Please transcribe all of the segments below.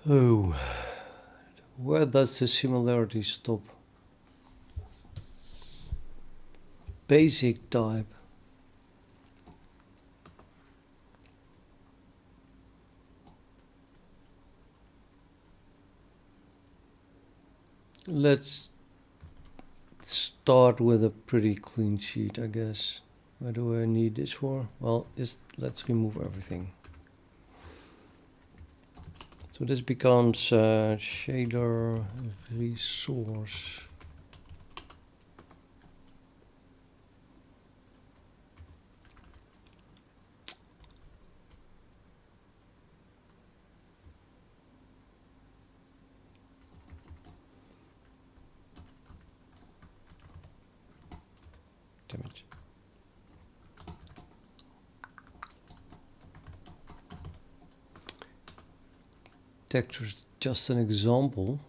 Oh, where does the similarity stop? Basic type. Let's start with a pretty clean sheet, I guess. What do I need this for? Well, let's remove everything. So this becomes shader resource. Damn it. Texture is just an example.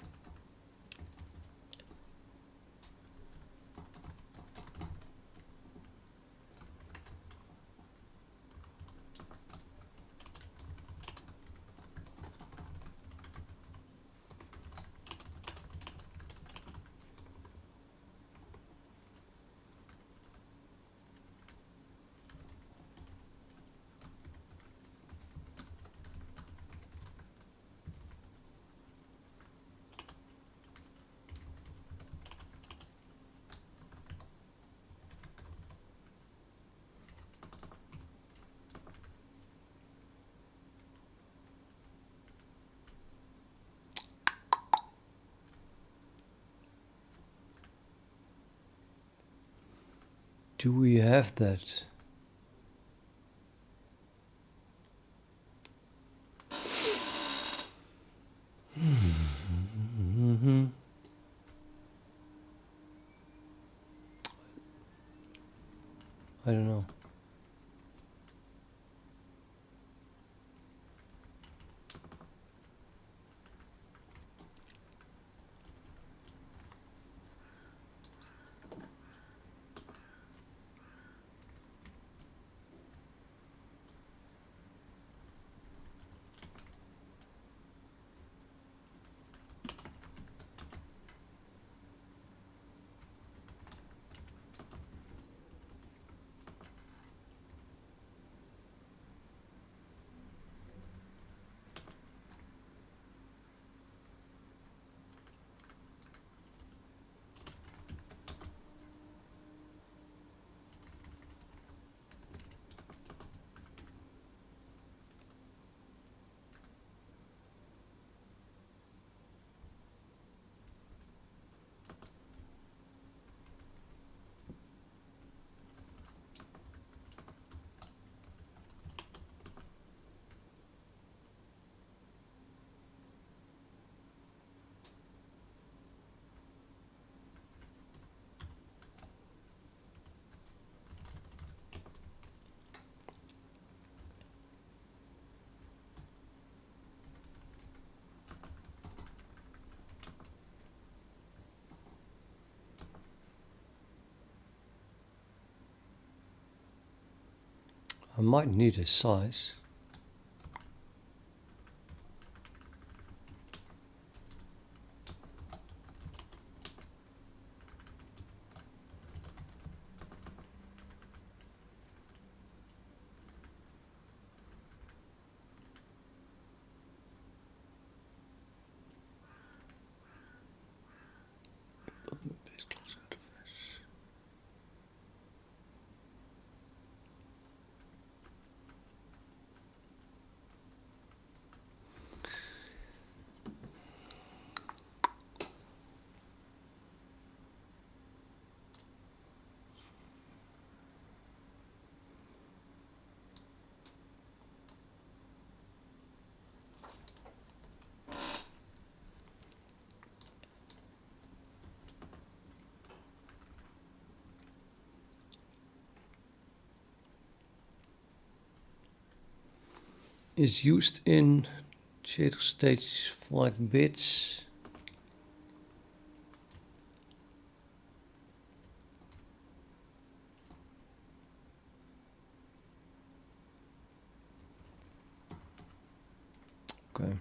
Do we have that? I don't know. I might need a size. Is used in shader stage like bits. Okay.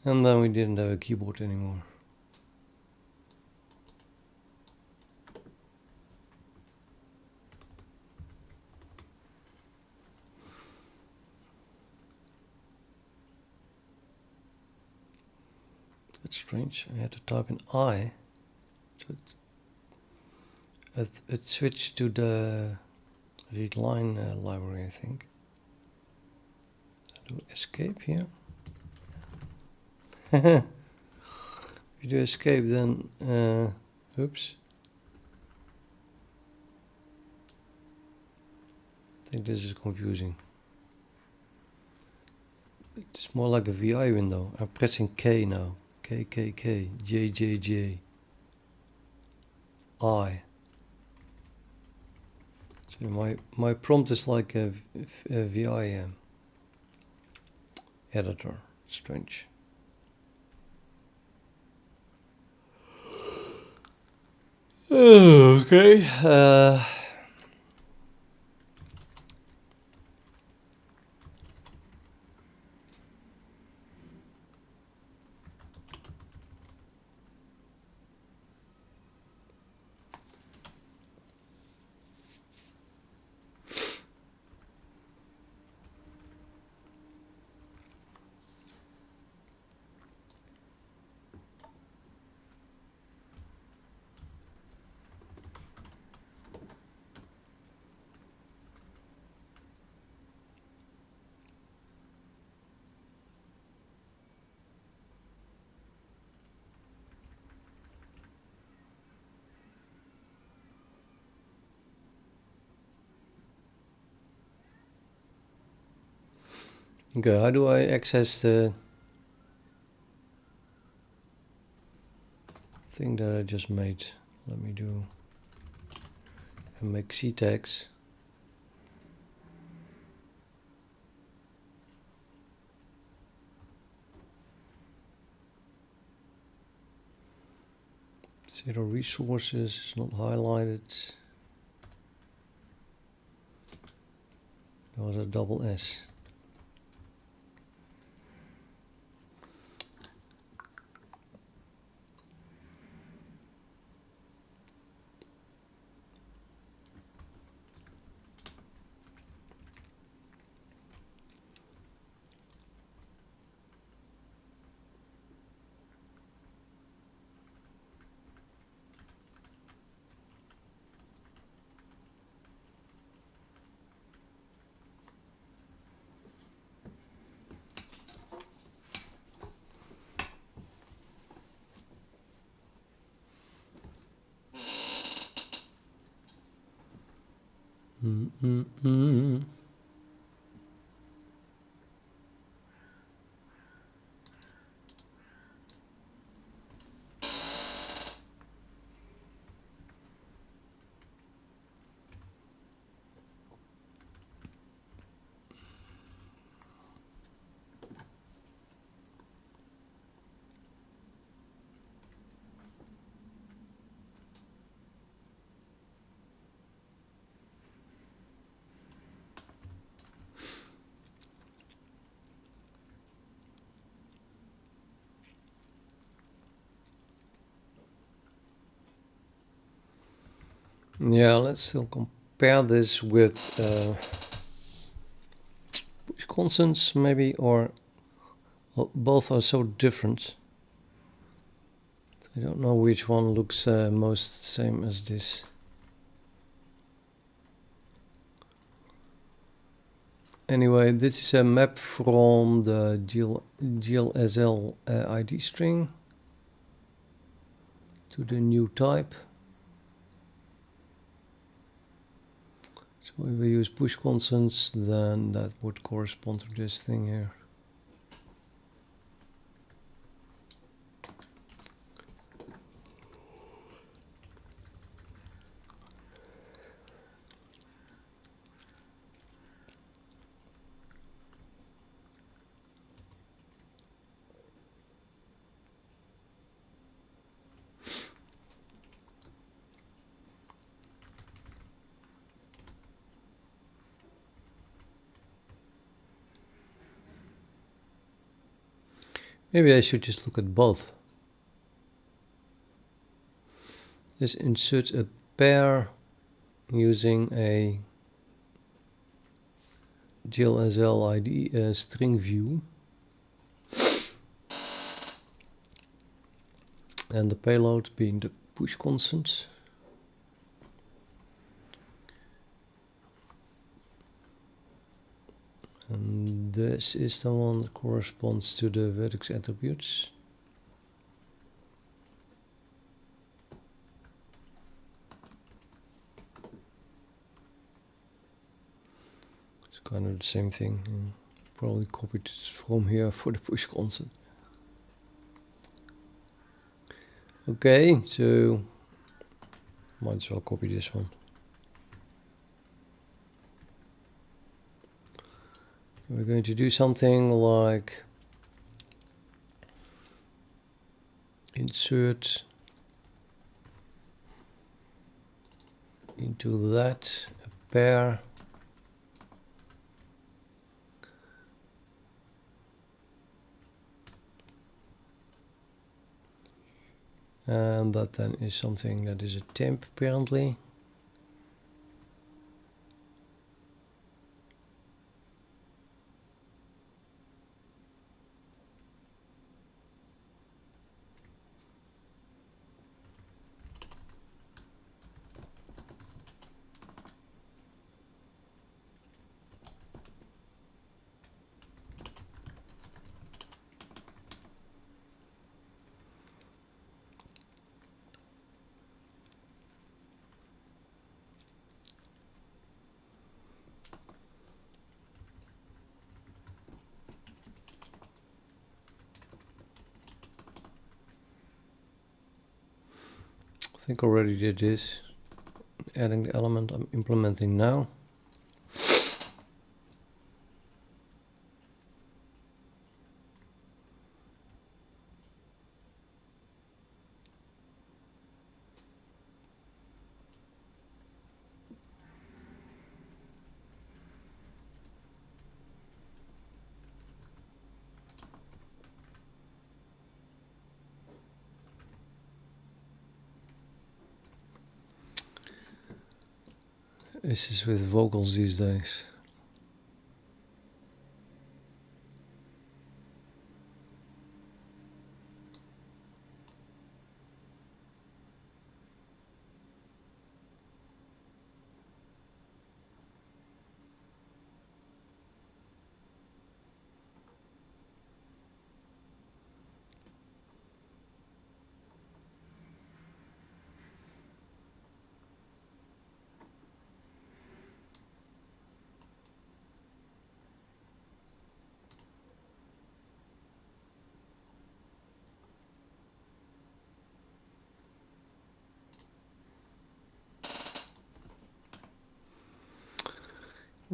And then we didn't have a keyboard anymore. That's strange. I had to type in I. So it switched to the read line library, I think. Do escape here. If you do escape, then oops. I think this is confusing. It's more like a VI window. I'm pressing K now. K, K, K, J, J, J, I. So my prompt is like a VI editor. Strange. Okay. Okay, how do I access the thing that I just made? Let me do and make C tags. Zero resources, it's not highlighted. There was a double S. Yeah, let's still compare this with push constants maybe, or well, both are so different. I don't know which one looks most the same as this. Anyway, this is a map from the GLSL ID string to the new type. So if we use push constants, then that would correspond to this thing here. Maybe I should just look at both. Just insert a pair using a GLSL ID string view. And the payload being the push constant. And this is the one that corresponds to the vertex attributes. It's kind of the same thing. Probably copied it from here for the push constant. Okay, so might as well copy this one. We're going to do something like insert into that a pair and that then is something that is a temp apparently. I think I already did this, adding the element I'm implementing now. This is with vocals these days.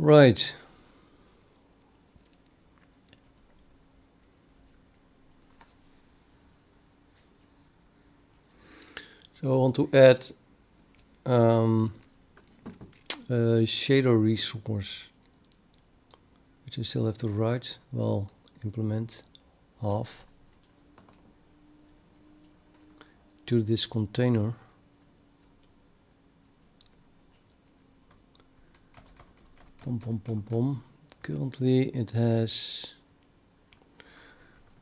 Right. So I want to add a shader resource, which I still have to write. Well, implement half to this container. Currently it has,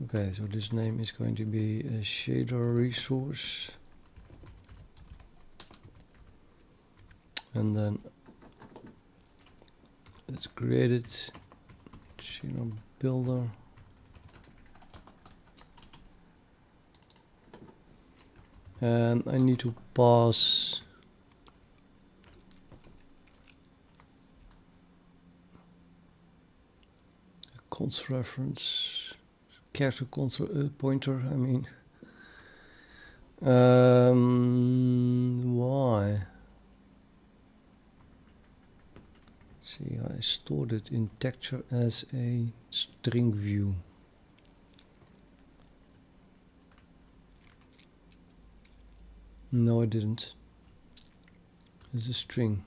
okay, so this name is going to be a shader resource. And then let's create it, shader builder. And I need to pass const reference, character const pointer, I mean. Why? See, I stored it in texture as a string view. No, I didn't. It's a string.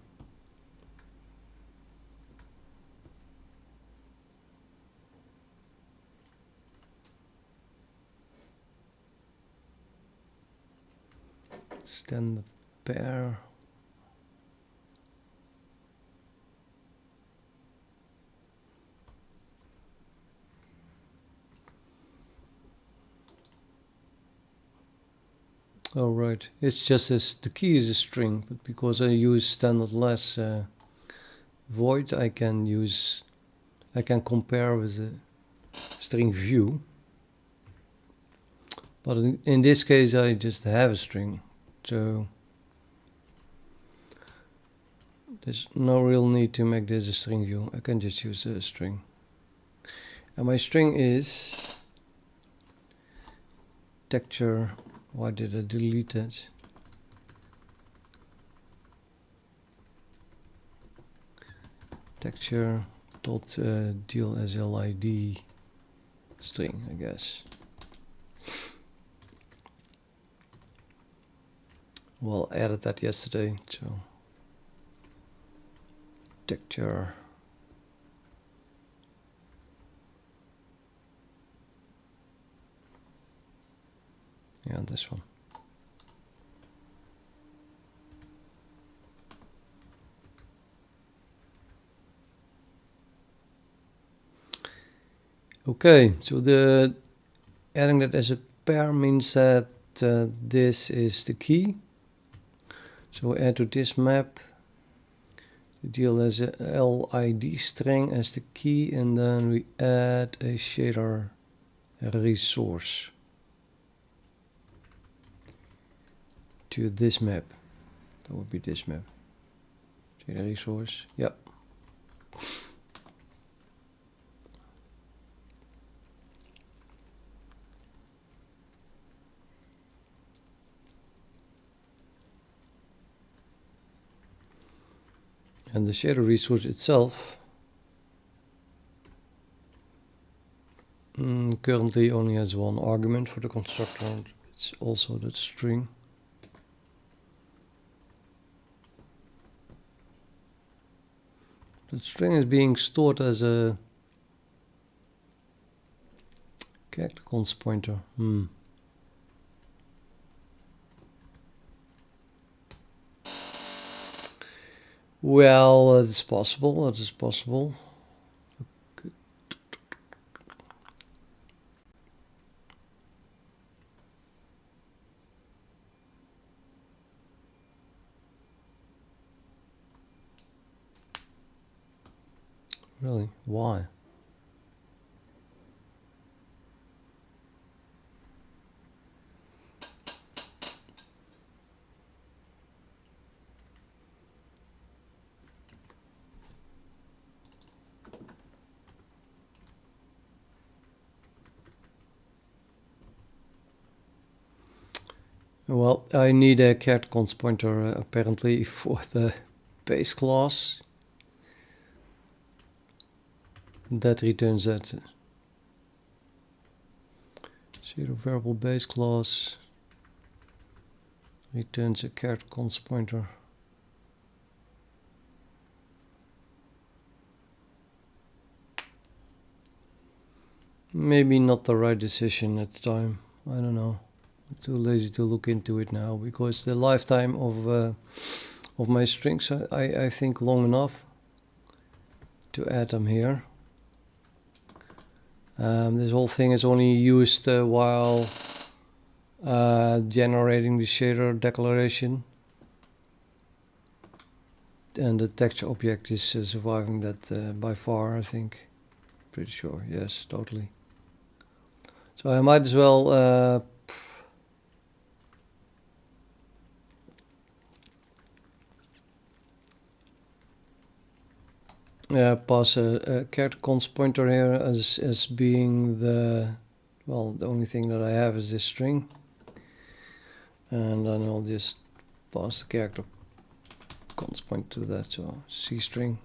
extend the pair. Oh right, it's just as the key is a string, but because I use standard less void, I can compare with the string view. But in this case I just have a string, so there's no real need to make this a string view. I can just use a string. And my string is texture. Why did I delete that? Texture dot GLSL ID string, I guess. Well, I added that yesterday, so texture. Yeah, this one. Okay, so the adding that as a pair means that this is the key. So we add to this map the GLSL ID string as the key, and then we add a shader resource to this map. That would be this map. Shader resource, yep. And the shader resource itself currently only has one argument for the constructor. It's also that string. The string is being stored as a character const pointer. Well, it is possible. It is possible. Okay. Really? Why? Well, I need a character const pointer apparently for the base class that returns that. Shader variable base class returns a character const pointer. Maybe not the right decision at the time. I don't know. I'm too lazy to look into it now because the lifetime of my strings I think long enough to add them here. This whole thing is only used while generating the shader declaration, and the texture object is surviving that by far, I think. Pretty sure, yes, totally. So I might as well pass a character const pointer here as being the only thing that I have is this string, and then I'll just pass the character const pointer to that, so C string.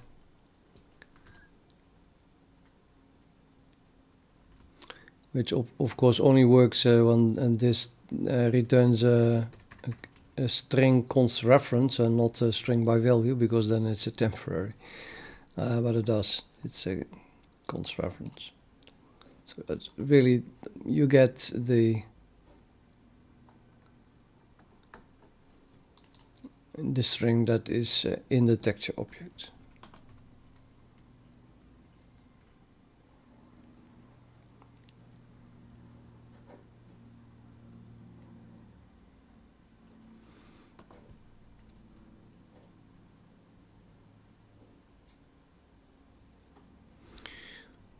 Which of course only works when this returns a string const reference and not a string by value, because then it's a temporary. But it does. It's a const reference. So it's really, you get the the string that is in the texture object.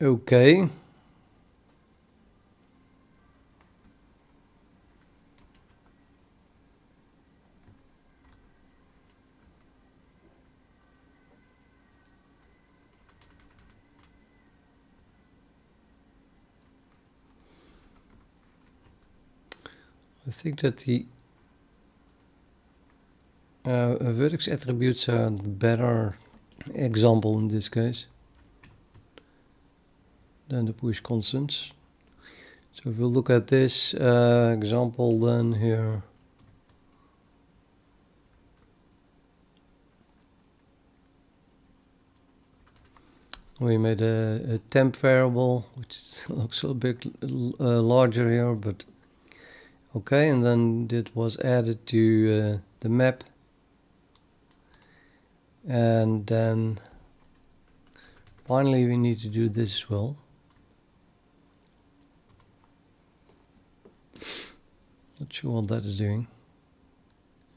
Okay. I think that the vertex attributes are a better example in this case than the push constants. So if we look at this example then here, we made a temp variable, which looks a bit larger here, but okay, and then it was added to the map, and then finally we need to do this as well. Not sure what that is doing.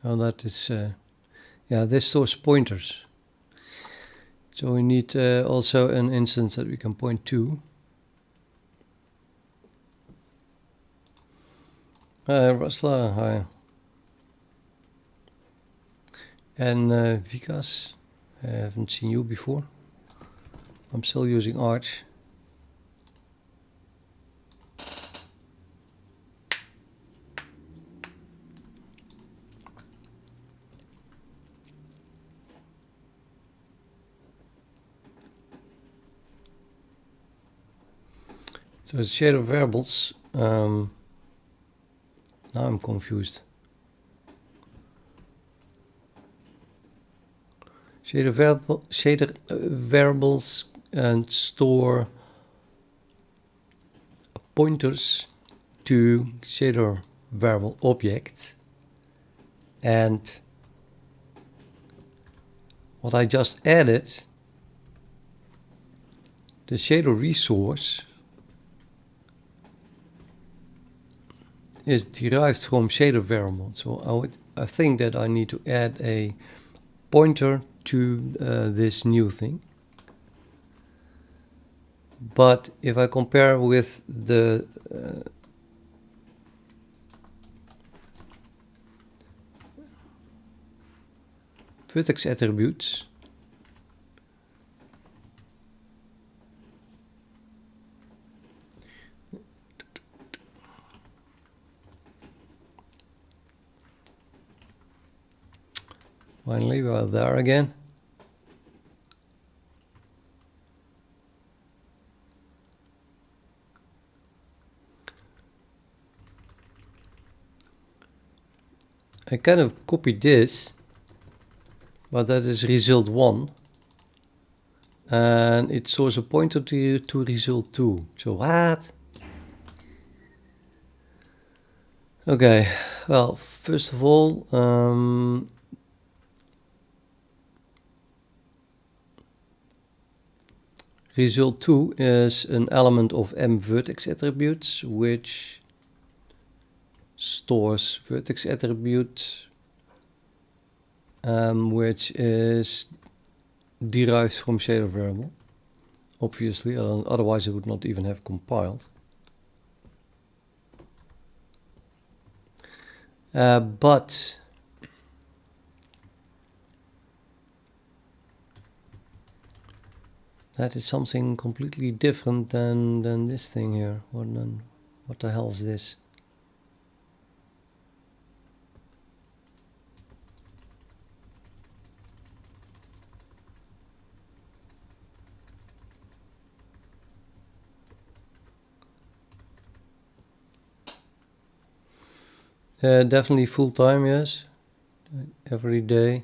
Oh, that is, yeah, this stores pointers. So we need also an instance that we can point to. Rasla, hi. And Vikas, I haven't seen you before. I'm still using Arch. So it's shader variables. Now I'm confused. Shader variables and store pointers to shader variable objects, and what I just added, the shader resource, is derived from shader variable. So I think that I need to add a pointer to this new thing. But if I compare with the vertex attributes, finally we are there again. I kind of copied this, but that is result 1, and it stores a pointer to result 2. So what? Okay, well, first of all, result 2 is an element of M vertex attributes, which stores vertex attribute, which is derived from shader variable, obviously, otherwise it would not even have compiled. But that is something completely different than this thing here. What the hell is this? Definitely full time, yes. Every day.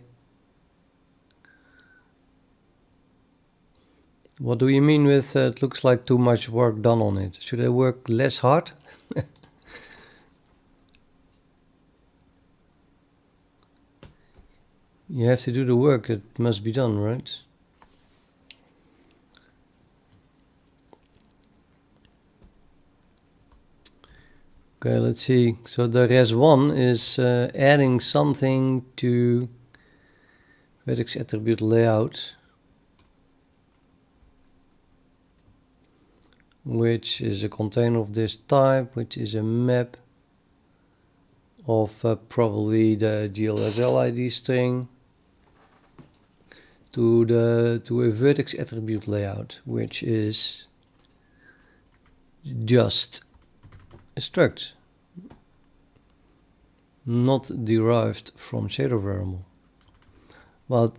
What do you mean with it looks like too much work done on it? Should I work less hard? You have to do the work that must be done, right? Okay, let's see. So the res1 is adding something to Vertex attribute layout, which is a container of this type, which is a map of probably the GLSL ID string to a Vertex attribute layout, which is just a struct, not derived from shader variable. Well,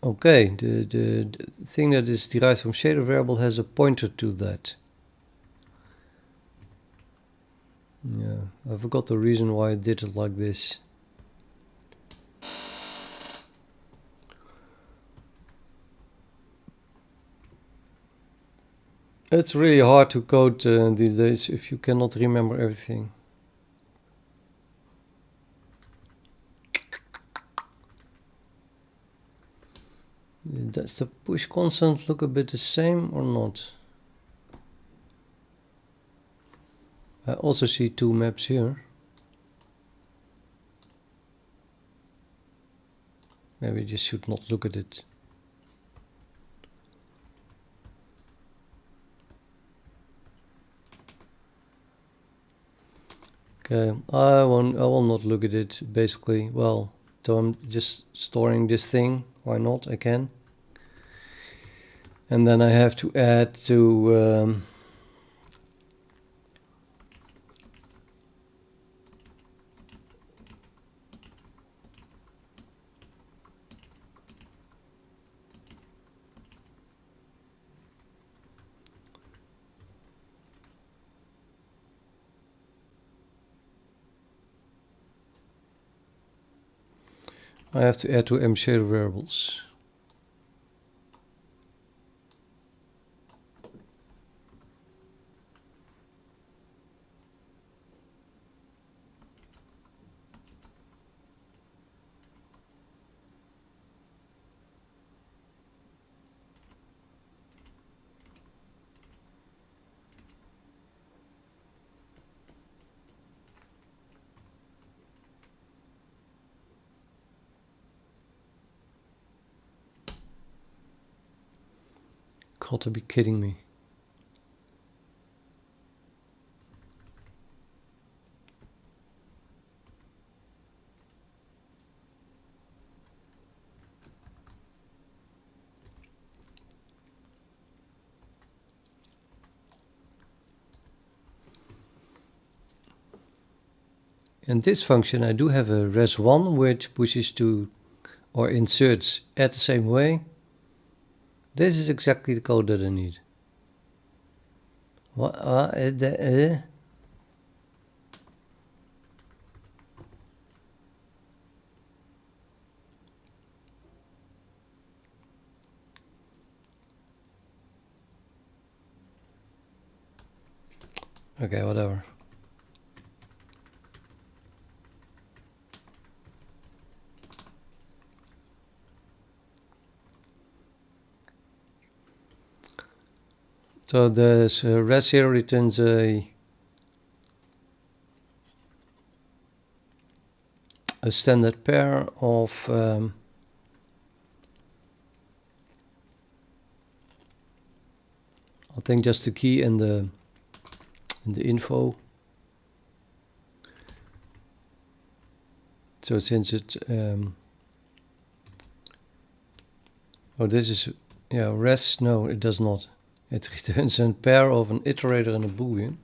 okay, the thing that is derived from shader variable has a pointer to that. Yeah, I forgot the reason why I did it like this. It's really hard to code these days if you cannot remember everything. Does the push constant look a bit the same or not? I also see two maps here. Maybe you should not look at it. Okay, I will not look at it, basically. Well, so I'm just storing this thing. Why not? I can. And then I have to add to M shader variables. Got to be kidding me. In this function I do have a res1 which pushes to or inserts at the same way. This is exactly the code that I need. What? Okay, whatever. So this res here returns a standard pair of I think just the key and the info. So since it oh, this is res. No, it does not. It returns a pair of an iterator and a boolean,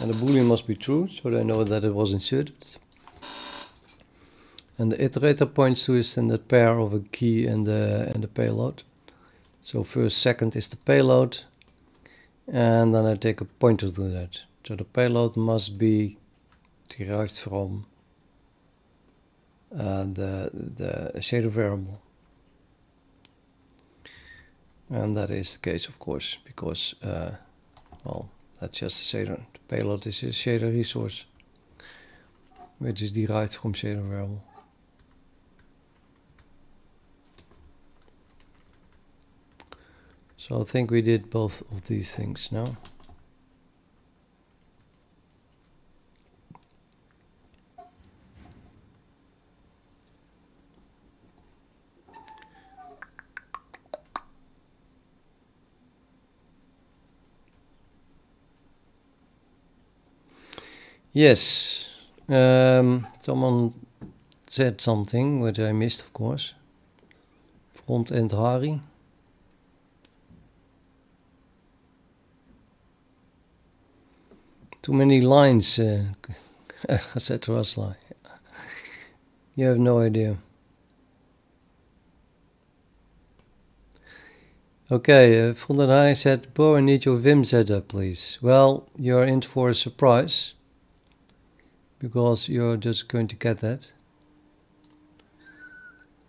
and the boolean must be true, so they know that it was inserted. And the iterator points to a standard pair of a key and the payload. So first, second is the payload, and then I take a pointer to that. So the payload must be derived from the shader variable. And that is the case, of course, because, well, that's just a shader. The payload is a shader resource, which is derived from shader variable. So I think we did both of these things now. Yes, someone said something which I missed, of course. Front end Hari. Too many lines, said Rasla. You have no idea. Okay, Front end Hari said, Bo, I need your Vim setup, please. Well, you're in for a surprise, because you're just going to get that.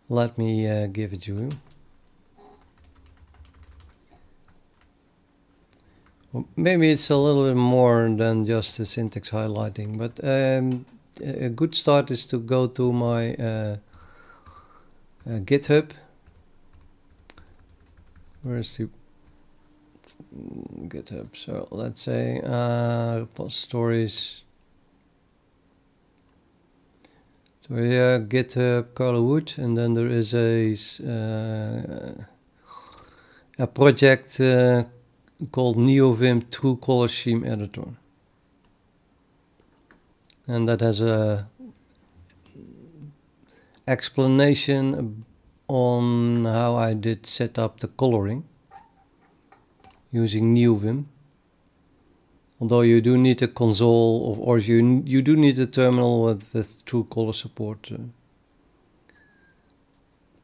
Let me give it to you. Well, maybe it's a little bit more than just the syntax highlighting, but a good start is to go to my GitHub. Where's the GitHub? So let's say repositories. So here, GitHub, Carlo Wood, and then there is a project called NeoVim True Color Scheme Editor, and that has a explanation on how I did set up the coloring using NeoVim. Although you do need a console, or you do need a terminal with true color support.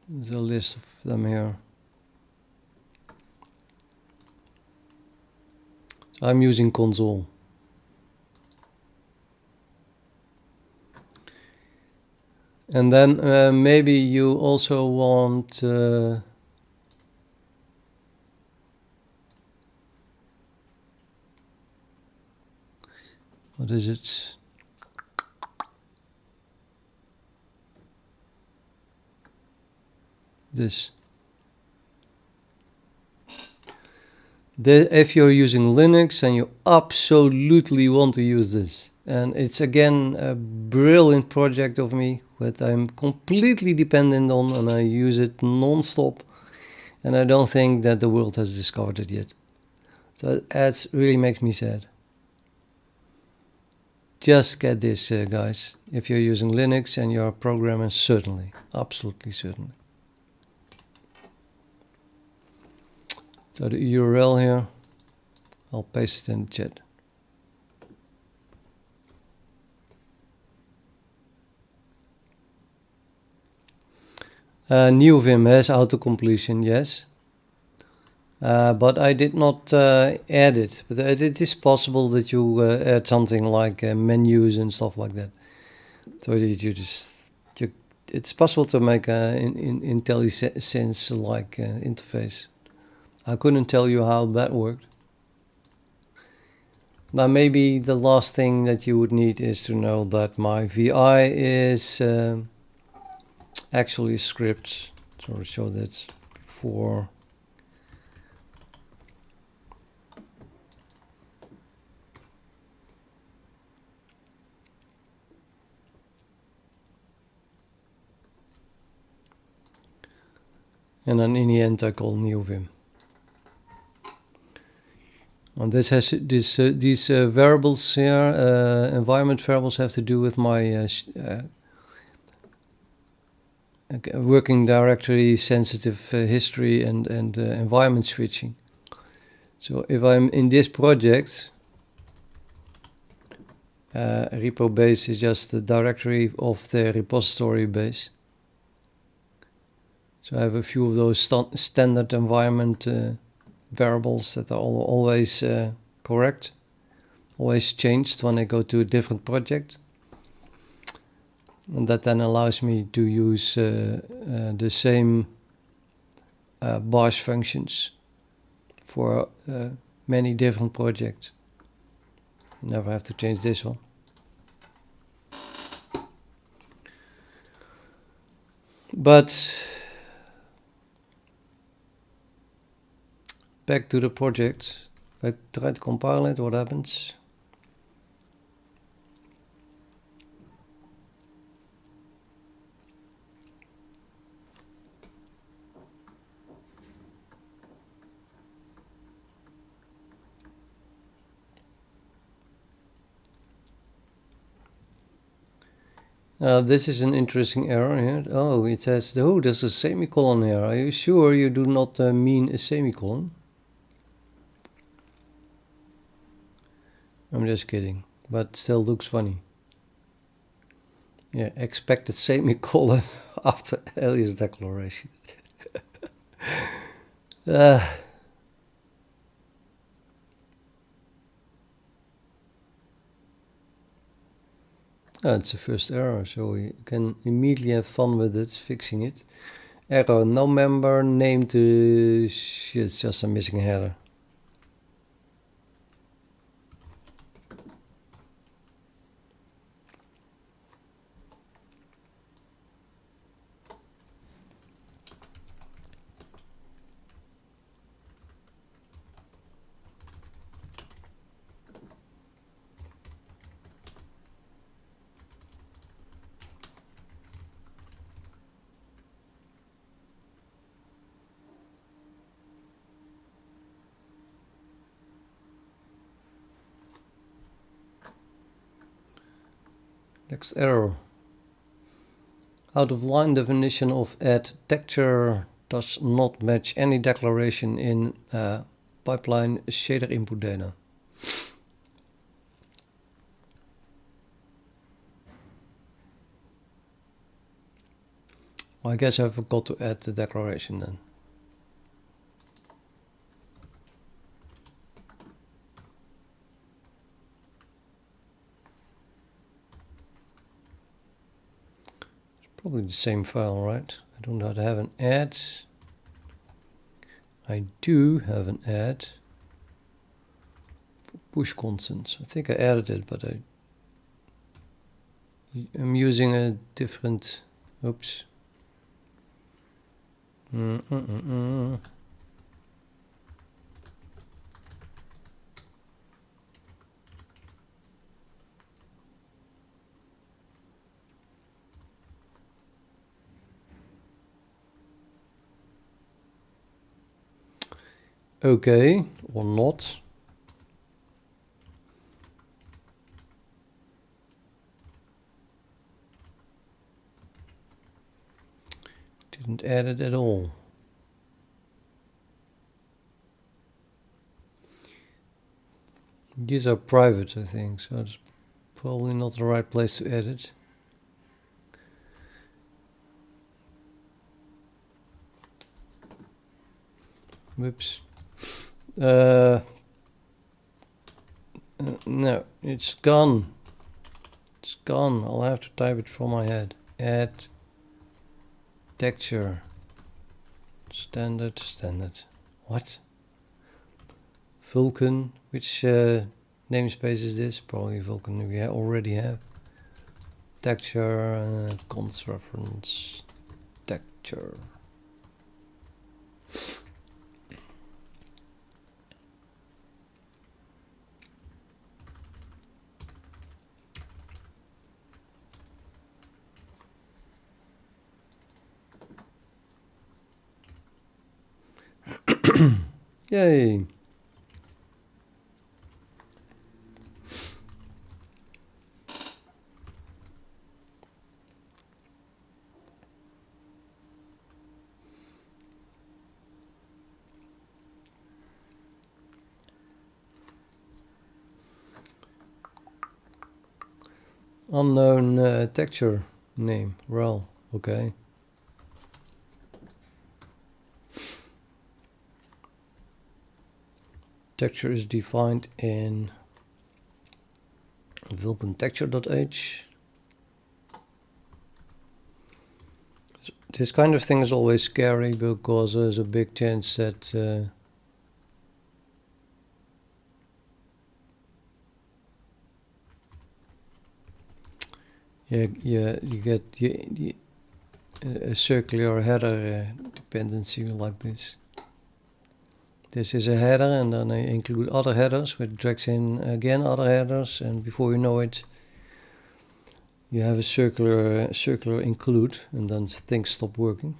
There's a list of them here. So I'm using console. And then maybe you also want what is it? This. If you're using Linux and you absolutely want to use this, and it's again a brilliant project of me that I'm completely dependent on, and I use it non-stop, and I don't think that the world has discovered it yet. So that really makes me sad. Just get this, guys. If you're using Linux and you're a programmer, certainly, absolutely certainly. So the URL here, I'll paste it in the chat. NeoVim has auto-completion, yes. But I did not add it. But it is possible that you add something like menus and stuff like that. So it's possible to make an IntelliSense-like interface. I couldn't tell you how that worked. Now maybe the last thing that you would need is to know that my VI is actually a script. So I'll show that before. And then in the end I call NeoVim. And this has these variables here, environment variables, have to do with my working directory, sensitive history, and environment switching. So if I'm in this project, repo base is just the directory of the repository base. So I have a few of those standard environment variables that are always correct, always changed when I go to a different project. And that then allows me to use the same bash functions for many different projects. Never have to change this one. But back to the project. If I try to compile it, what happens? This is an interesting error here. Oh, it says, oh, there's a semicolon here. Are you sure you do not mean a semicolon? I'm just kidding, but still looks funny. Yeah, expected semicolon after alias declaration. It's the first error, so we can immediately have fun with it, fixing it. Error, no member named shit, it's just a missing header. Next error. Out of line definition of add texture does not match any declaration in pipeline shader input data. Well, I guess I forgot to add the declaration then. Probably the same file, right? I don't know how to have an add. I do have an add for push constants. I think I added it, but I'm using a different, oops. Okay, or not. Didn't add it at all. These are private, I think, so it's probably not the right place to edit. Whoops. No, it's gone. It's gone. I'll have to type it from my head. Add texture. Standard. What? Vulkan. Which namespace is this? Probably Vulkan we already have. Texture. Cons reference. Texture. Yay! Unknown texture name. Well, okay. Texture is defined in vulkan texture.h. This kind of thing is always scary because there's a big chance that you get a circular header dependency like this. This is a header, and then I include other headers, which drags in again other headers, and before you know it, you have a circular include, and then things stop working.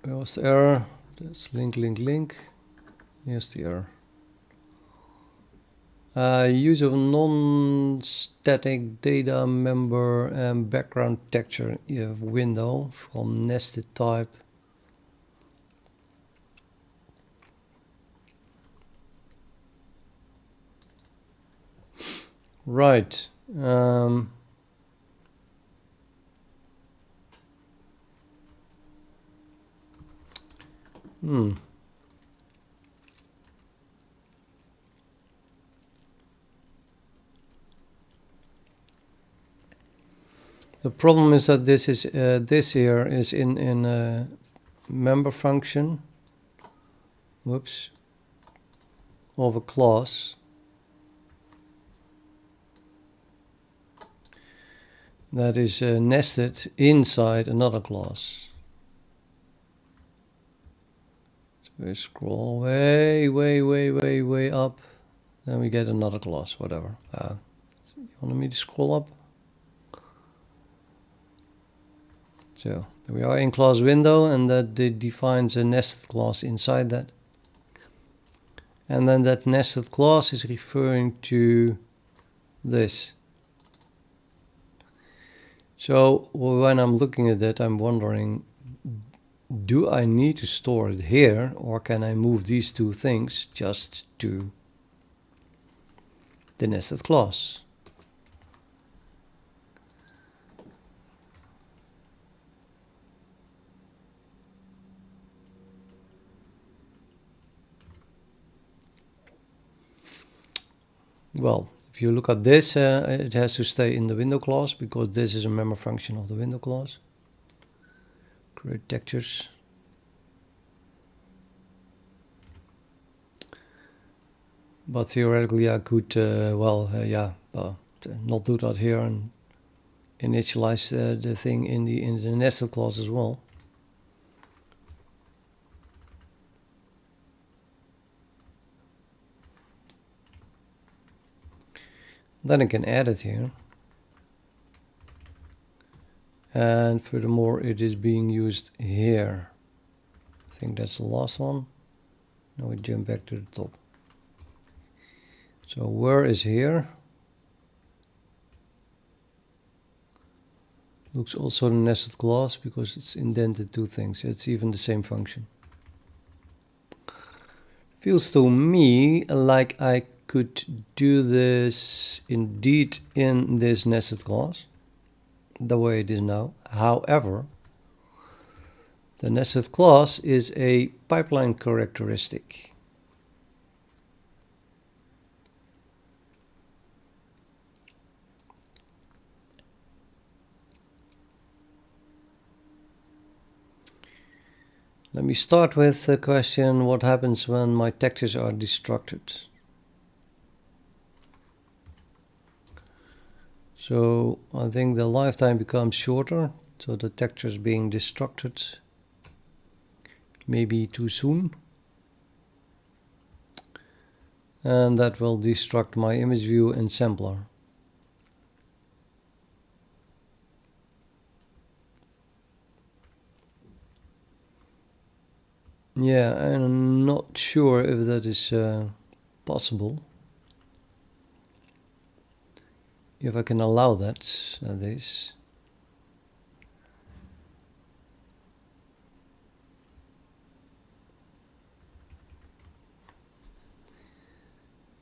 Where was the error? That's link. Here's the error. Use of non-static data member and background texture window from nested type. Right. The problem is that this here is in a member function. Whoops. Of a class. That is nested inside another class. So we scroll way up. Then we get another class, whatever. You want me to scroll up? So we are in class window, and that defines a nested class inside that. And then that nested class is referring to this. So when I'm looking at that, I'm wondering, do I need to store it here, or can I move these two things just to the nested class? Well, if you look at this, it has to stay in the window class, because this is a member function of the window class. Create textures. But theoretically I could, not do that here and initialize the thing in the nested class as well. Then I can add it here. And furthermore, it is being used here. I think that's the last one. Now we jump back to the top. So where is here? Looks also the nested class, because it's indented two things. It's even the same function. Feels to me like I could do this indeed in this nested class, the way it is now. However, the nested class is a pipeline characteristic. Let me start with the question, what happens when my textures are destructed? So I think the lifetime becomes shorter, so the textures being destructed maybe too soon. And that will destruct my image view and sampler. Yeah, I'm not sure if that is possible. If I can allow that, this.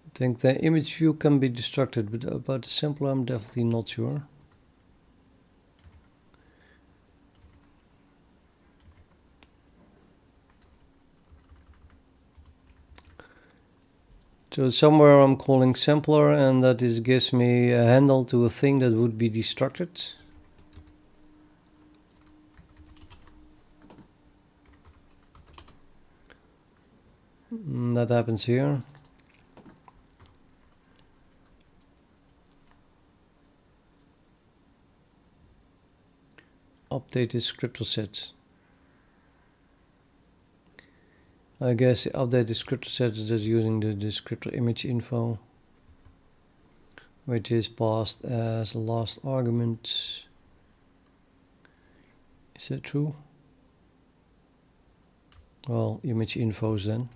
I think the image view can be destructed, but about the sampler I'm definitely not sure. So somewhere I'm calling sampler, and that gives me a handle to a thing that would be destructed. That happens here. Update descriptor set. I guess the update descriptor set is just using the descriptor image info, which is passed as a last argument. Is that true? Well, image infos then.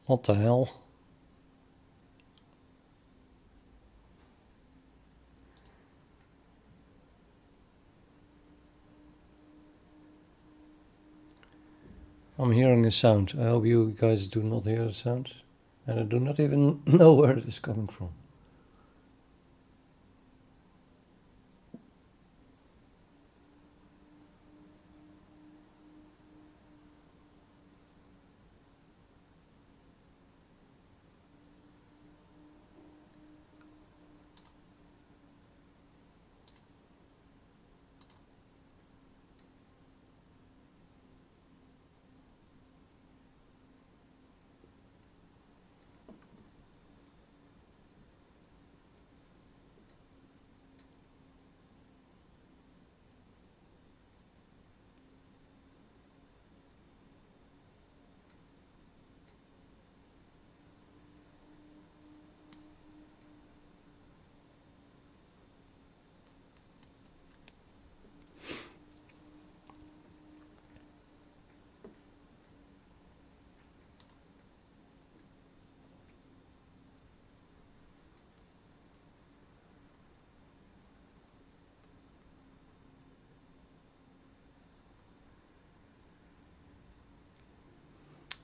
What the hell? I'm hearing a sound. I hope you guys do not hear the sound. And I do not even know where it is coming from.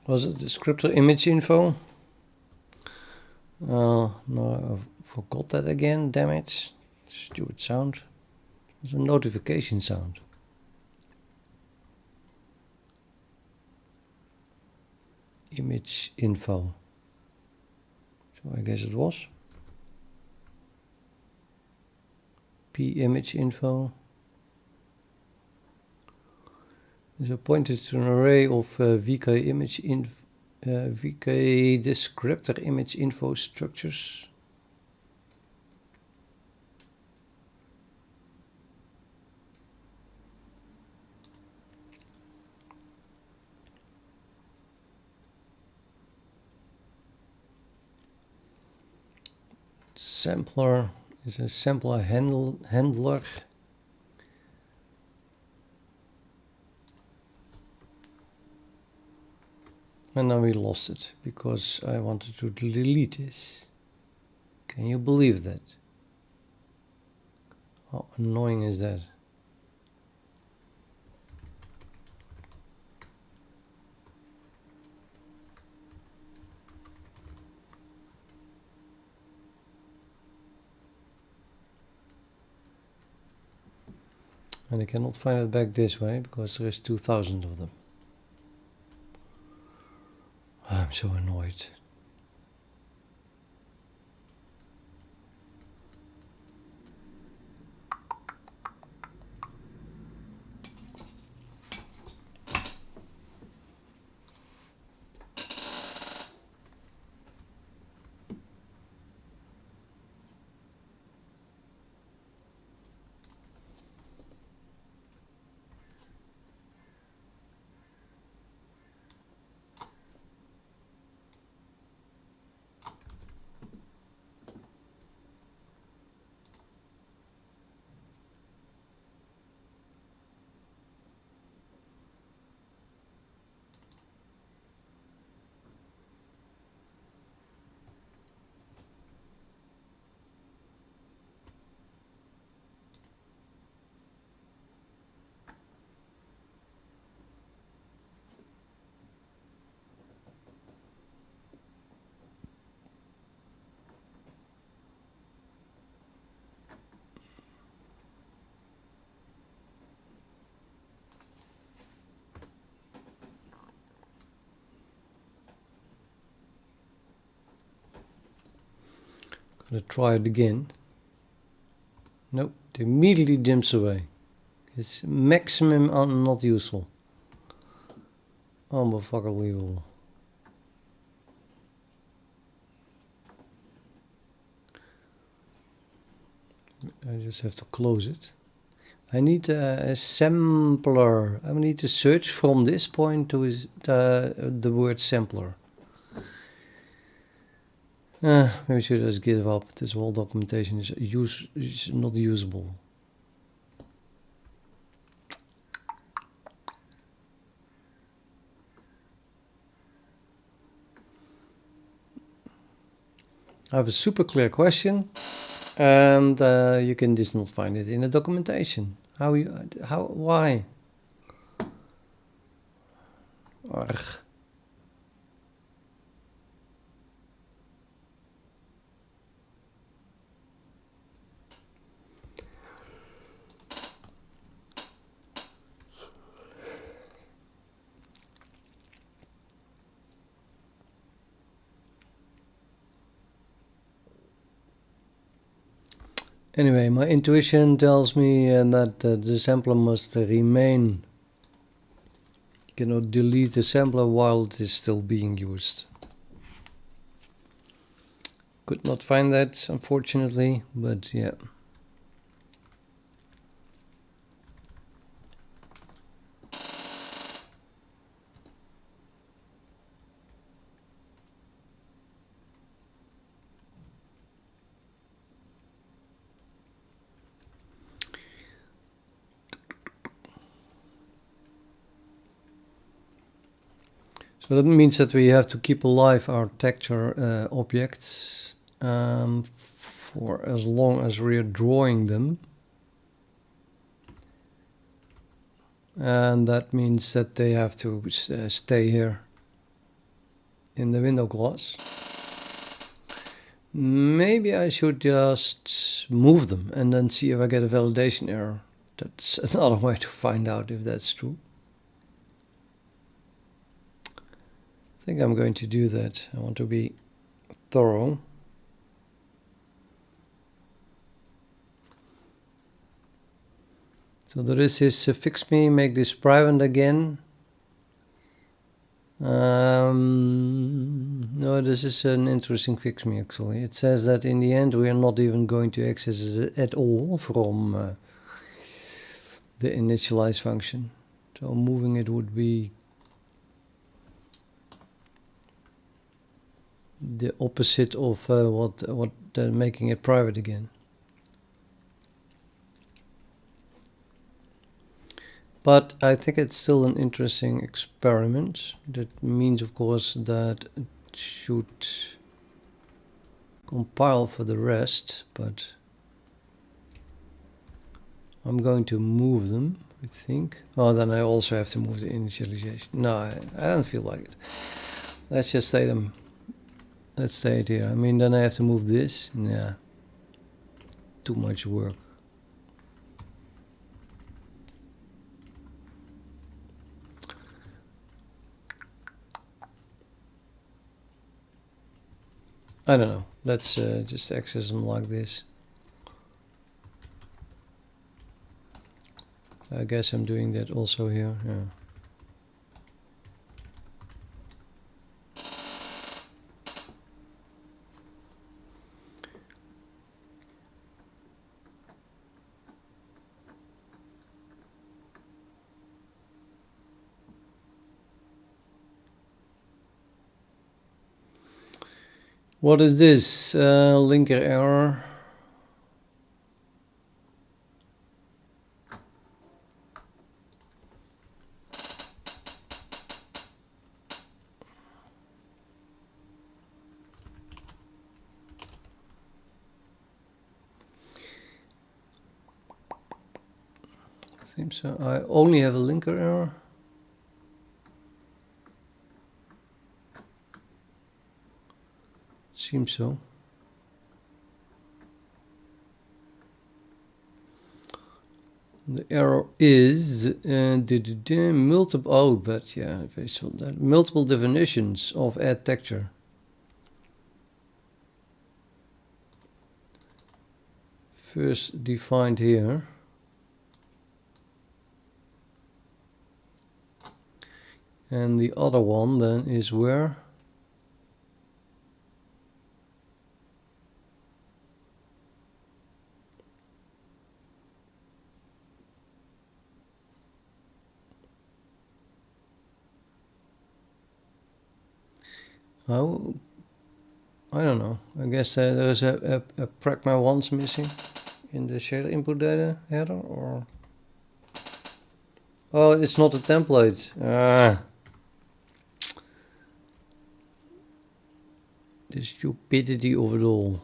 Was it descriptor image info? No, I forgot that again, damn it. Stupid sound. It's a notification sound. Image info. So I guess it was. P image info. Is pointed to an array of VK descriptor image info structures. Sampler is a sampler handler. And now we lost it because I wanted to delete this. Can you believe that? How annoying is that? And I cannot find it back this way because there is 2000 of them. I'm so annoyed. gonna try it again. Nope, it immediately jumps away. It's maximum not useful. Unbelievable. I just have to close it. I need a sampler. I need to search from this point to the word sampler. Maybe I should just give up. This whole documentation is not usable. I have a super clear question, and you can just not find it in the documentation. Why? Arg. Anyway, my intuition tells me that the sampler must remain. You cannot delete the sampler while it is still being used. Could not find that, unfortunately, but yeah. So that means that we have to keep alive our texture objects for as long as we are drawing them. And that means that they have to stay here in the window glass. Maybe I should just move them and then see if I get a validation error. That's another way to find out if that's true. I think I'm going to do that. I want to be thorough. So there is this fix me, make this private again. No, this is an interesting fix me actually. It says that in the end we are not even going to access it at all from the initialize function. So moving it would be the opposite of what making it private again. But I think it's still an interesting experiment. That means, of course, that it should compile for the rest, but I'm going to move them, I think. Oh, then I also have to move the initialization. No, I don't feel like it. Let's just stay them. Let's stay it here. I mean, then I have to move this. Nah, too much work. I don't know. Let's just access them like this. I guess I'm doing that also here. Yeah. What is this? Linker error. Seems so. I only have a linker error. Seems so. The error is multiple. Oh, that yeah, that multiple definitions of add texture. first defined here. And the other one then is where? Oh, I don't know. I guess there's a pragma once missing in the shader input data header, or oh, it's not a template. The stupidity of it all.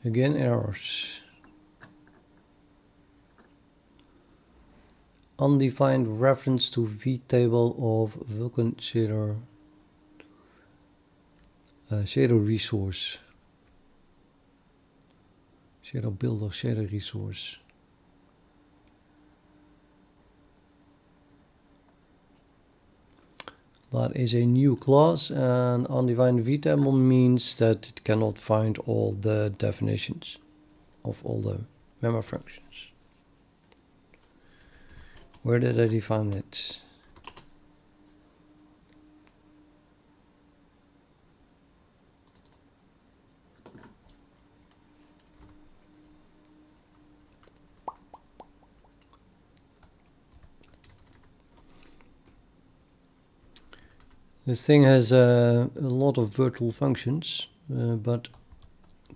Again, errors. Undefined reference to vtable of vulkan shader shader resource. Shader builder shader resource. That is a new class, and undefined vtable means that it cannot find all the definitions of all the member functions. Where did I define that? This thing has a lot of virtual functions, but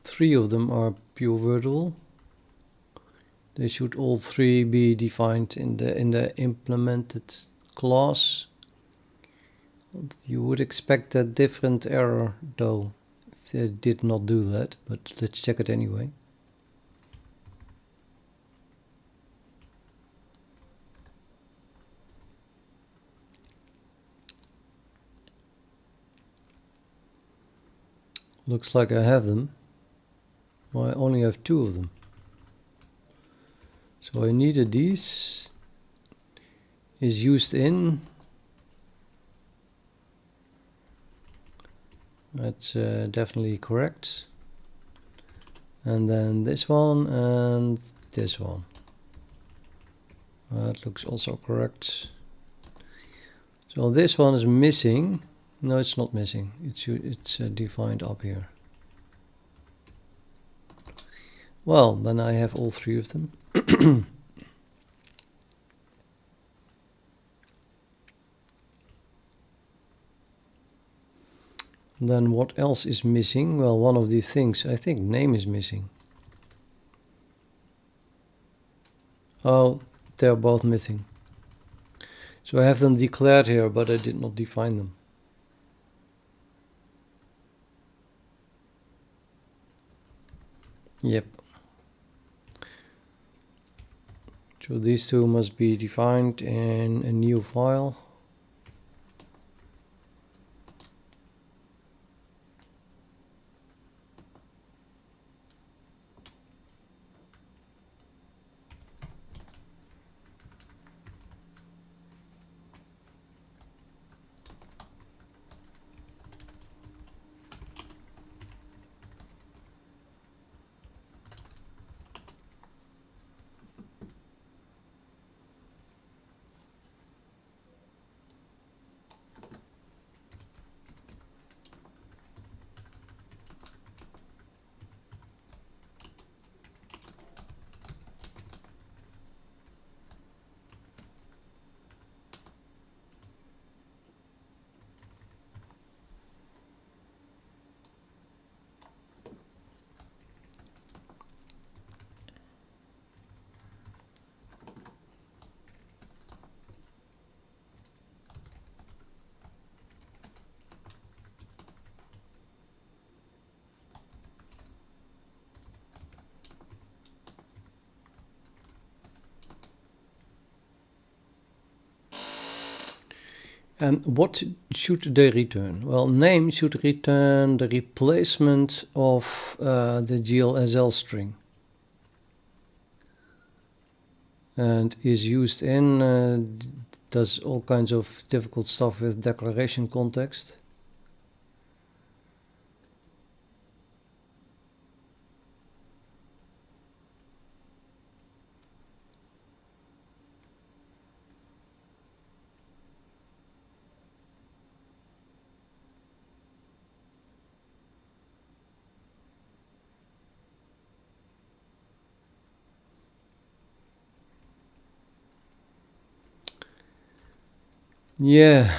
3 of them are pure virtual. They should all 3 be defined in the implemented class. You would expect a different error though if they did not do that, but let's check it anyway. Looks like I have them. Well, I only have 2 of them. So I needed these. Is used in. That's definitely correct. And then this one and this one. That looks also correct. So this one is missing. No, it's not missing. It's defined up here. Well, then I have all 3 of them. Then what else is missing? Well, one of these things. I think name is missing. Oh, they're both missing. So I have them declared here, but I did not define them. Yep. So these 2 must be defined in a new file. And what should they return? Well, name should return the replacement of the GLSL string. And is used in, does all kinds of difficult stuff with declaration context. Yeah.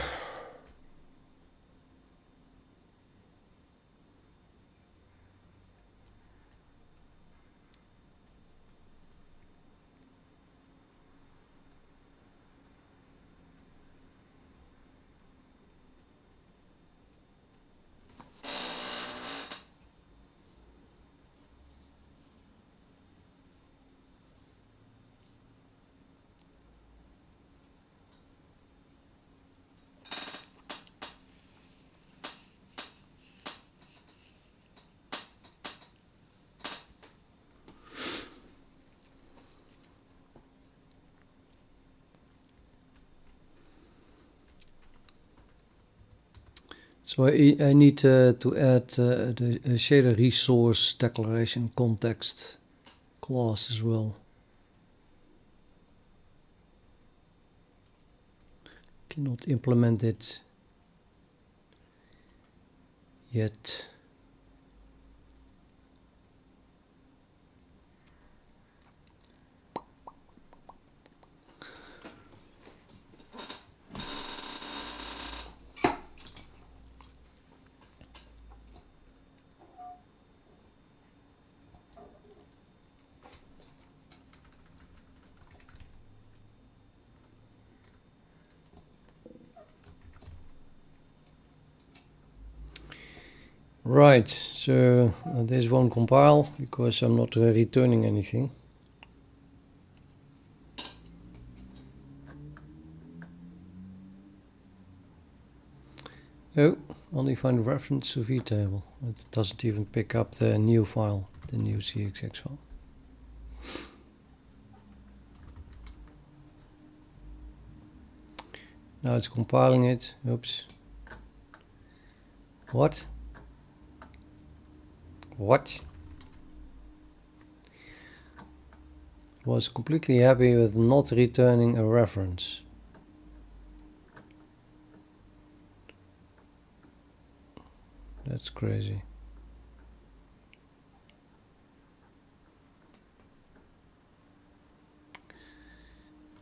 So I need to add the shader resource declaration context class as well. Cannot implement it yet. Right, so this won't compile because I'm not returning anything. Oh, only find reference to vtable. It doesn't even pick up the new file, the new CXX file. Now it's compiling it. Oops. What? What? Was completely happy with not returning a reference. That's crazy.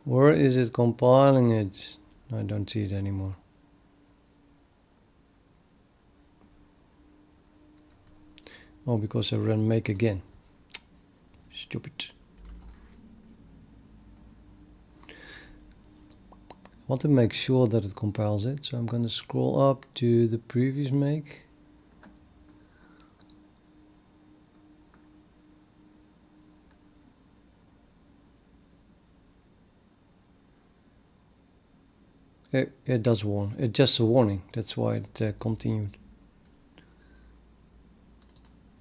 Where is it compiling it? I don't see it anymore. Oh, because I ran make again. Stupid. I want to make sure that it compiles it, so I'm going to scroll up to the previous make. It does warn. It's just a warning. That's why it continued.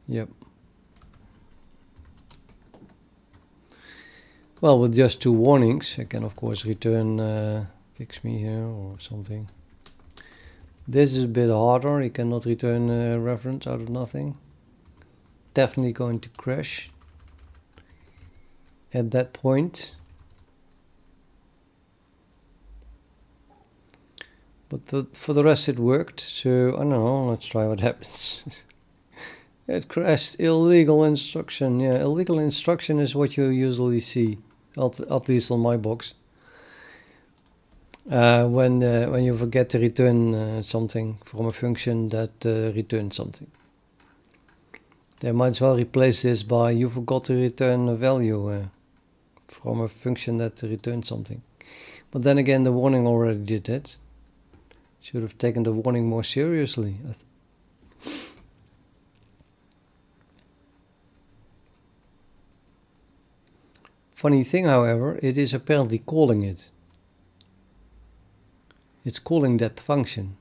Yep. Well, with just 2 warnings, I can of course return fix me here or something. This is a bit harder. You cannot return a reference out of nothing. Definitely going to crash at that point. But for the rest it worked, so I don't know, let's try what happens. It crashed. Illegal instruction. Yeah, illegal instruction is what you usually see, at least on my box. When you forget to return something from a function that returns something. They might as well replace this by you forgot to return a value from a function that returns something. But then again, the warning already did it. Should have taken the warning more seriously. Funny thing, however, it is apparently calling it. it's calling that function.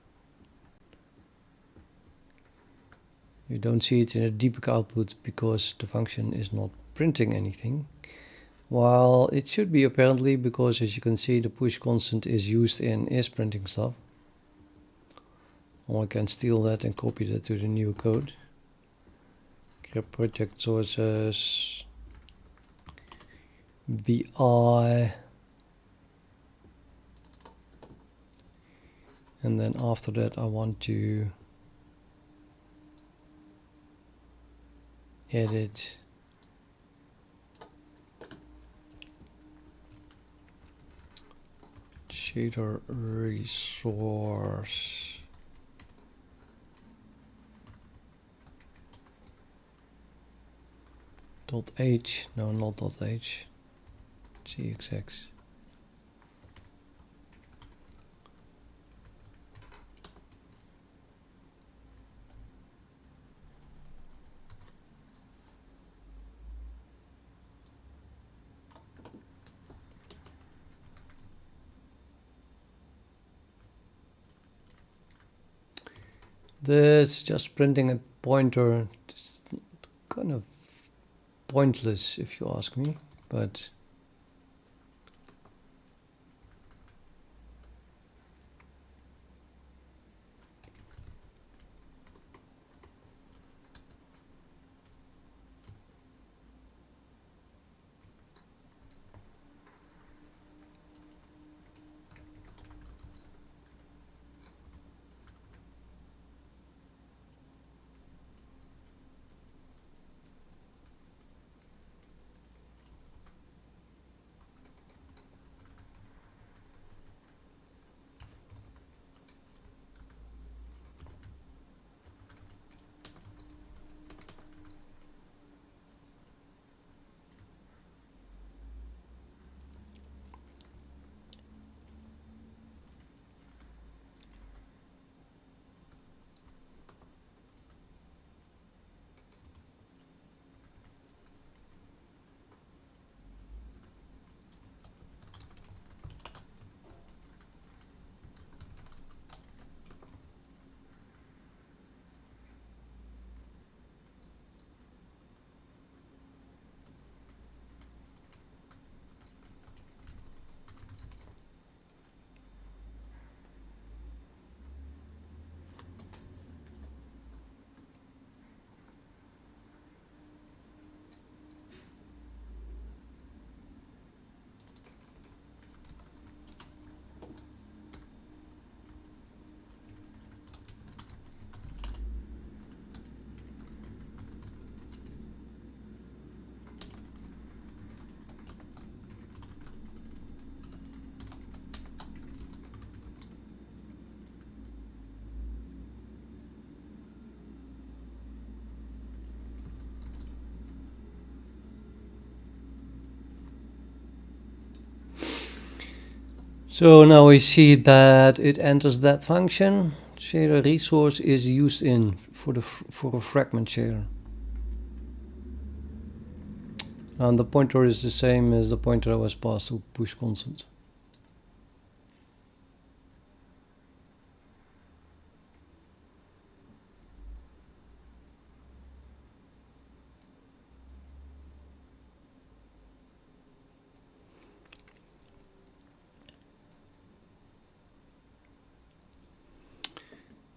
You don't see it in a debug output because the function is not printing anything. While it should be apparently, because as you can see the push constant is used in is printing stuff. Or I can steal that and copy that to the new code. Grab project sources, BI, and then after that I want to edit shader resource .h, no, not .h, .cxx. This just printing a pointer. It's kind of pointless if you ask me, but so now we see that it enters that function. Shader resource is used in for a fragment shader. And the pointer is the same as the pointer that was passed to push constant.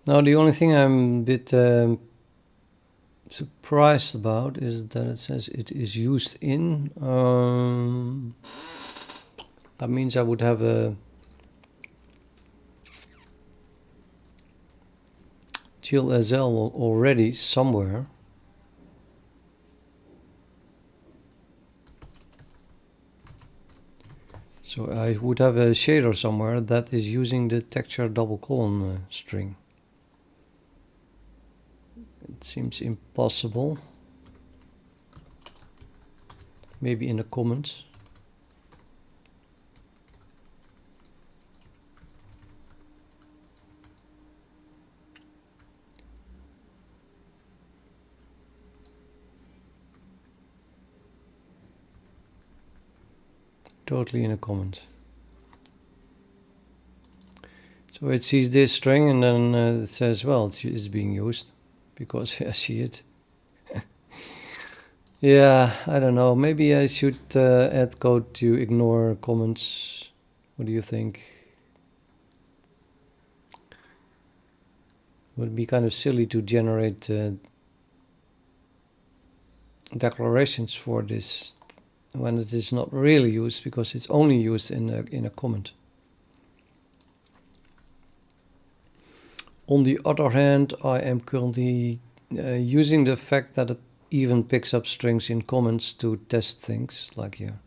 Now the only thing I'm a bit surprised about is that it says it is used in. That means I would have a GLSL already somewhere. So I would have a shader somewhere that is using the texture double column string. It seems impossible. Maybe in the comments. Totally in the comments. So it sees this string and then it says, well, it's being used because I see it. Yeah, I don't know. Maybe I should add code to ignore comments. What do you think? Would be kind of silly to generate declarations for this when it is not really used, because it's only used in a comment. On the other hand, I am currently using the fact that it even picks up strings in comments to test things, like here.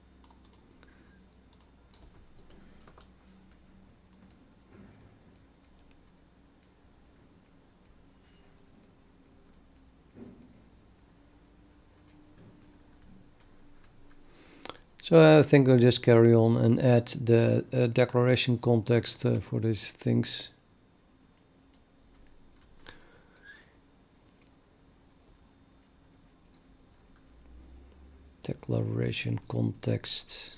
So I think I'll just carry on and add the declaration context for these things. Declaration context.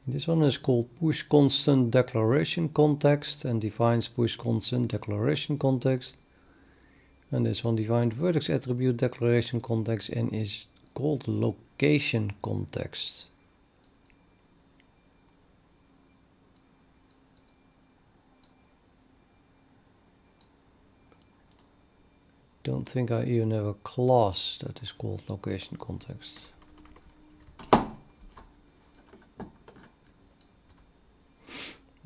This one is called push constant declaration context and defines push constant declaration context. And this one defined vertex attribute declaration context and is called location context. Don't think I even have a class that is called location context.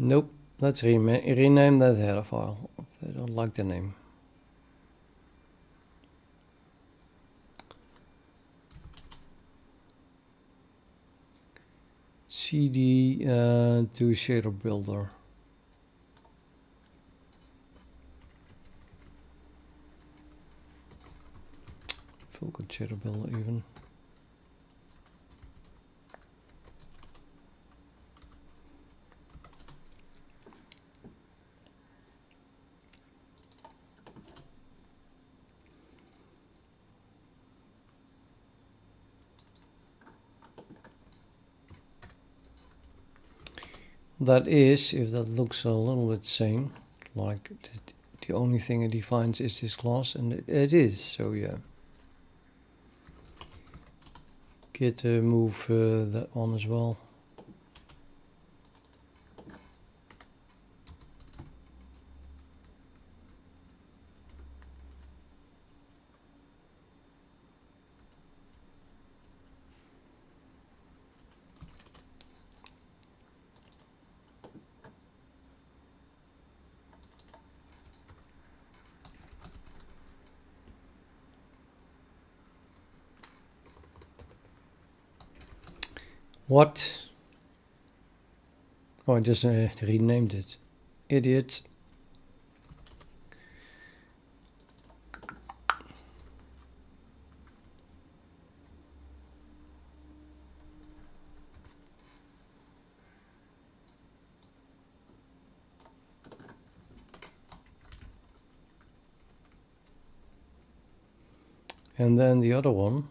Nope, let's rename that header file. I don't like the name. CD to shader builder. Vulkan shader builder even. That is, if that looks a little bit same, like the only thing it defines is this class, and it is, so yeah. Git move that one as well. What? Oh, I just renamed it. Idiot. And then the other one.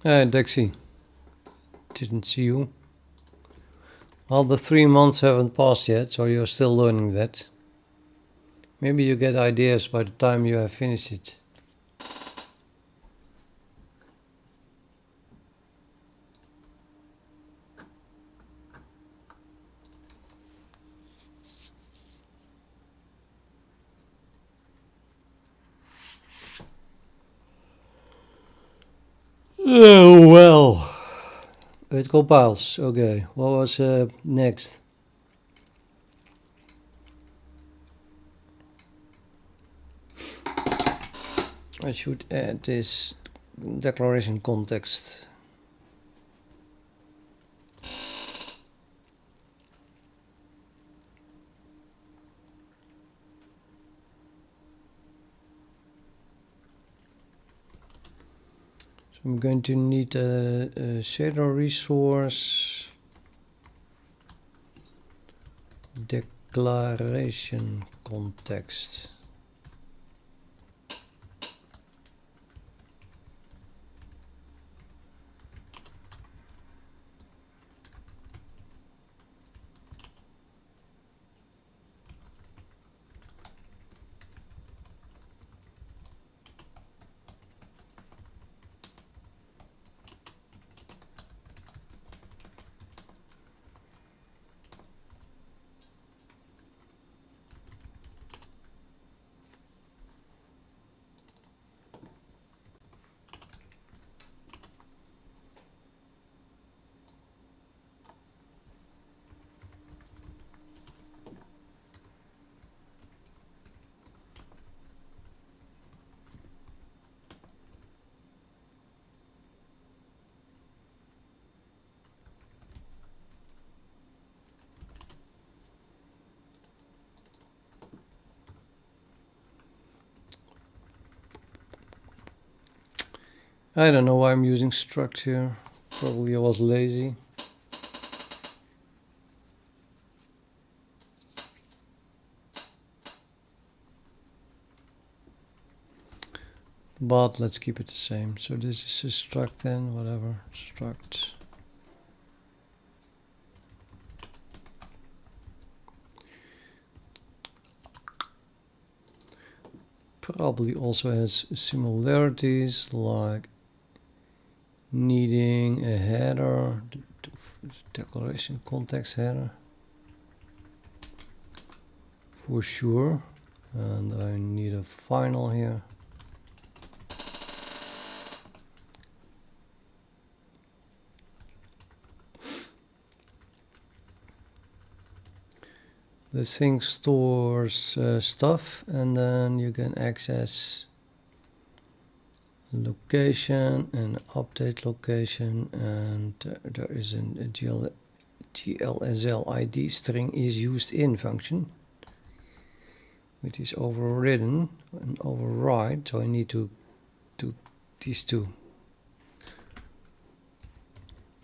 Hey, Dexy. Didn't see you. Well, the 3 months haven't passed yet, so you're still learning that. Maybe you get ideas by the time you have finished it. Oh, well. It compiles. Okay, what was next? I should add this declaration context. So I'm going to need a shader resource declaration context. I don't know why I'm using struct here. Probably I was lazy. But let's keep it the same. So this is a struct then, whatever, struct. Probably also has similarities like needing a header, declaration context header for sure, and I need a final here. This thing stores stuff, and then you can access location and update location, and there is a GLSL ID string is used in function, which is overridden and override, so I need to do these two.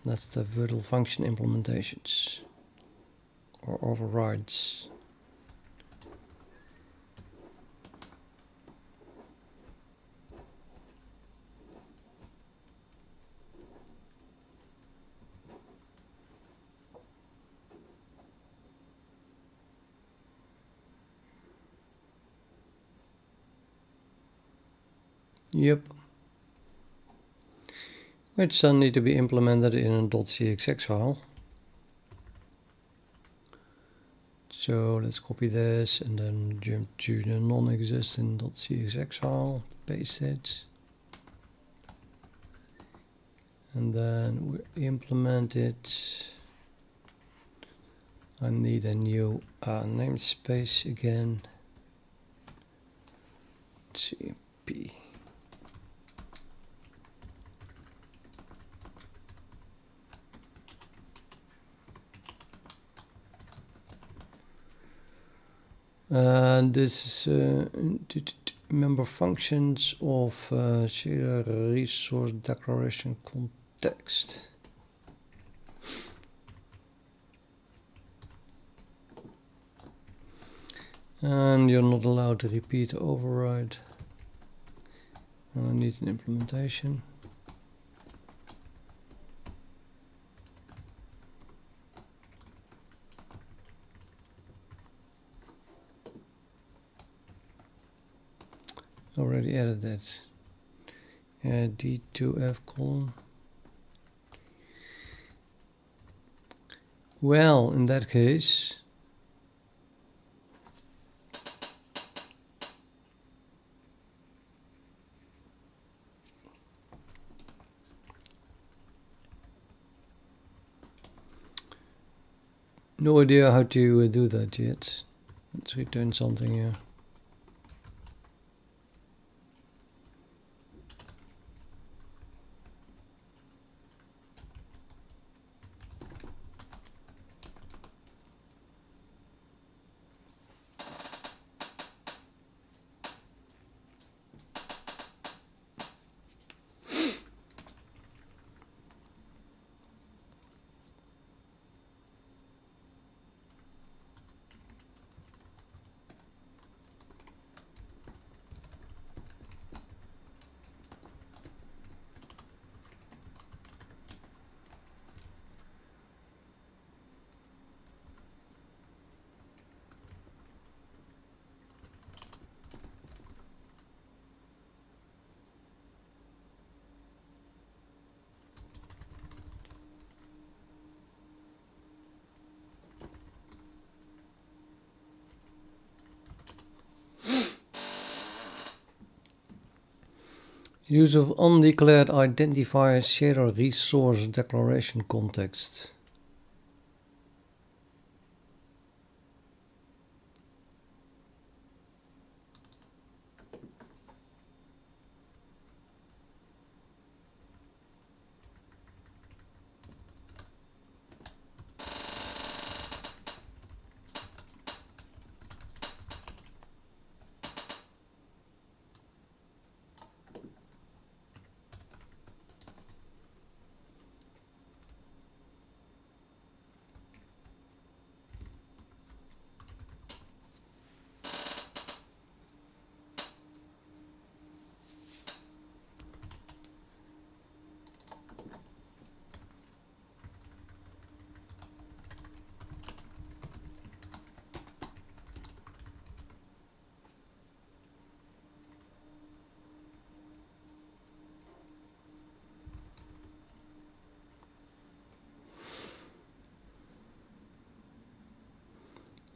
That's the virtual function implementations or overrides. Yep. Which then need to be implemented in a .cxx file. So let's copy this and then jump to the non-existent .cxx file, paste it. And then we implement it. I need a new namespace again. CP. And this is member functions of shader resource declaration context. And you're not allowed to repeat the override. And I need an implementation. Already added that. Add D2F column. Well, in that case, no idea how to do that yet. Let's return something here. Use of undeclared identifier shader resource declaration context.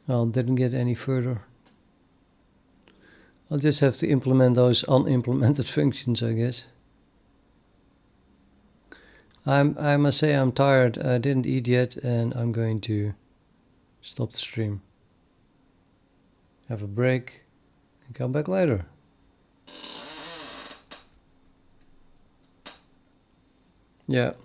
Well, didn't get any further. I'll just have to implement those unimplemented functions, I guess. I must say I'm tired. I didn't eat yet, and I'm going to stop the stream. Have a break and come back later. Yeah,